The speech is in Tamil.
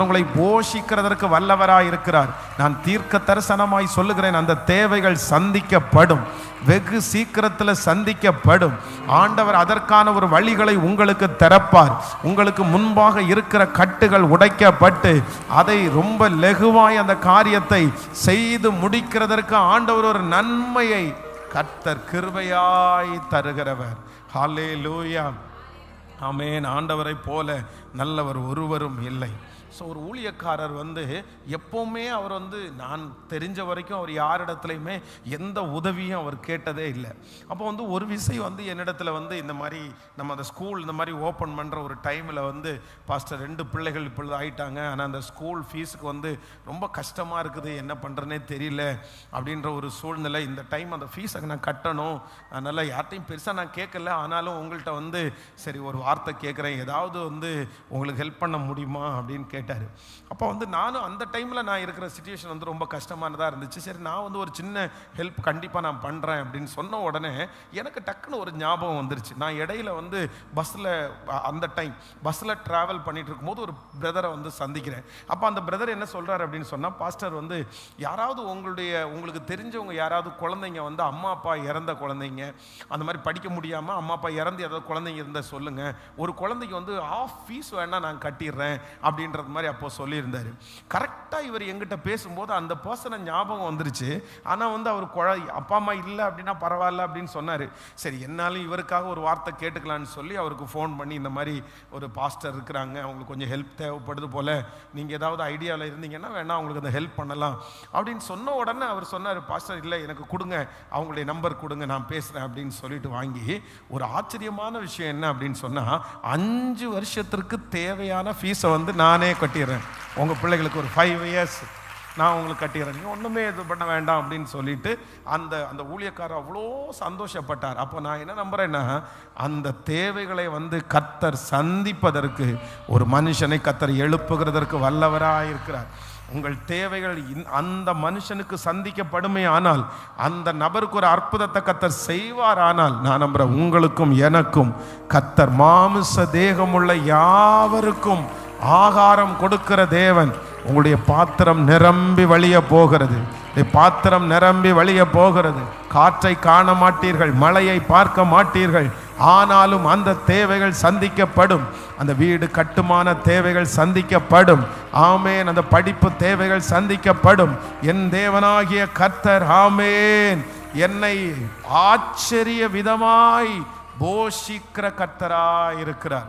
மற்றவங்களை போஷிக்கிறதற்கு வல்லவராய் இருக்கிறார். நான் தீர்க்க தரிசனமாய் சொல்லுகிறேன், அந்த தேவைகள் சந்திக்கப்படும், வெகு சீக்கிரத்தில் சந்திக்கப்படும். ஆண்டவர் அதற்கான ஒரு வழிகளை உங்களுக்கு திறப்பார். உங்களுக்கு முன்பாக இருக்கிற கட்டுகள் உடைக்கப்பட்டு அதை ரொம்ப லெகுவாய் அந்த காரியத்தை செய்து முடிக்கிறதற்கு ஆண்டவர் ஒரு நன்மையை கர்த்தர் கிருபையாய் தருகிறவர். ஹல்லேலூயா, ஆமென். ஆண்டவரை போல நல்லவர் ஒருவரும் இல்லை. ஸோ ஒரு ஊழியக்காரர் எப்போவுமே அவர் நான் தெரிஞ்ச வரைக்கும் அவர் யாரிடத்துலையுமே எந்த உதவியும் அவர் கேட்டதே இல்லை. அப்போ ஒரு விஷயம் என்னிடத்துல இந்த மாதிரி நம்ம அந்த ஸ்கூல் இந்த மாதிரி ஓப்பன் பண்ணுற ஒரு டைமில் பாஸ்டர் 2 பிள்ளைகள் இப்பொழுது ஆயிட்டாங்க, ஆனால் அந்த ஸ்கூல் ஃபீஸுக்கு ரொம்ப கஷ்டமாக இருக்குது, என்ன பண்ணுறனே தெரியல அப்படின்ற ஒரு சூழ்நிலை. இந்த டைம் அந்த ஃபீஸை நான் கட்டணும், அதனால் யார்ட்டையும் பெருசாக நான் கேட்கல, ஆனாலும் உங்கள்கிட்ட சரி ஒரு வார்த்தை கேட்குறேன், ஏதாவது உங்களுக்கு ஹெல்ப் பண்ண முடியுமா அப்படின்னு கேட்டார். அப்போ நானும் அந்த டைமில் நான் இருக்கிற சிச்சுவேஷன் ரொம்ப கஷ்டமானதாக இருந்துச்சு. சரி நான் ஒரு சின்ன ஹெல்ப் கண்டிப்பாக நான் பண்ணுறேன் அப்படின்னு சொன்ன உடனே எனக்கு டக்குன்னு ஒரு ஞாபகம் வந்துருச்சு. நான் இடையில பஸ்ஸில் அந்த டைம் பஸ்ஸில் ட்ராவல் பண்ணிட்டு இருக்கும்போது ஒரு பிரதரை சந்திக்கிறேன். அப்போ அந்த பிரதர் என்ன சொல்கிறார் அப்படின்னு சொன்னால், பாஸ்டர் யாராவது உங்களுக்கு தெரிஞ்சவங்க யாராவது குழந்தைங்க அம்மா அப்பா இறந்த குழந்தைங்க, அந்த மாதிரி படிக்க முடியாமல் அம்மா அப்பா இறந்து ஏதாவது குழந்தைங்க இருந்தால் சொல்லுங்கள், ஒரு குழந்தைக்கு ஆஃப் ஃபீஸ் வேணால் நான் கட்டிடுறேன் அப்படின்றது மாதிரி அப்போ சொல்லியிருந்தார். கரெக்டாக இவர் எங்கிட்ட பேசும்போது அந்த பர்சனை ஞாபகம் வந்துருச்சு. ஆனால் அவர் அப்பா அம்மா இல்லை அப்படின்னா பரவாயில்ல அப்படின்னு சொன்னார். சரி என்னாலும் இவருக்காக ஒரு வார்த்தை கேட்டுக்கலான்னு சொல்லி அவருக்கு ஃபோன் பண்ணி, இந்த மாதிரி ஒரு பாஸ்டர் இருக்கிறாங்க, அவங்களுக்கு கொஞ்சம் ஹெல்ப் தேவைப்படுது போல், நீங்கள் ஏதாவது ஐடியாவில் இருந்தீங்கன்னா வேணா அவங்களுக்கு அந்த ஹெல்ப் பண்ணலாம் அப்படின்னு சொன்ன உடனே அவர் சொன்னார், பாஸ்டர் இல்லை எனக்கு கொடுங்க, அவங்களுடைய நம்பர் கொடுங்க, நான் பேசுகிறேன் அப்படின்னு சொல்லிட்டு வாங்கி, ஒரு ஆச்சரியமான விஷயம் என்ன அப்படின்னு சொன்னால், 5 வருஷத்திற்கு தேவையான ஃபீஸை நானே கட்டிடுறேன், உங்கள் பிள்ளைகளுக்கு ஒரு 5 இயர்ஸ் நான் உங்களுக்கு கட்டிடுறேன், நீங்கள் ஒன்றுமே இது பண்ண வேண்டாம் அப்படின்னு சொல்லிட்டு அந்த ஊழியக்காரர் அவ்வளோ சந்தோஷப்பட்டார். அப்போ நான் என்ன நம்புகிறேன்னா, அந்த தேவைகளை கர்த்தர் சந்திப்பதற்கு ஒரு மனுஷனை கர்த்தர் எழுப்புகிறதற்கு வல்லவராக இருக்கிறார். உங்கள் தேவைகள் அந்த மனுஷனுக்கு சந்திக்கப்படுமே ஆனால், அந்த நபருக்கு ஒரு அற்புதத்தை கர்த்தர் செய்வார். ஆனால் நான் நம்புகிறேன், உங்களுக்கும் எனக்கும் கர்த்தர் மாமிச தேகமுள்ள யாவருக்கும் ஆகாரம் கொடுக்கிற தேவன். உங்களுடைய பாத்திரம் நிரம்பி வழிய போகிறது, பாத்திரம் நிரம்பி வழிய போகிறது. காற்றை காண மாட்டீர்கள், மழையை பார்க்க மாட்டீர்கள், ஆனாலும் அந்த தேவைகள் சந்திக்கப்படும். அந்த வீடு கட்டுமான தேவைகள் சந்திக்கப்படும். ஆமேன். அந்த படிப்பு தேவைகள் சந்திக்கப்படும். என் தேவனாகிய கர்த்தர் ஆமேன் என்னை ஆச்சரிய விதமாய் போஷிக்கிற கர்த்தராய் இருக்கிறார்.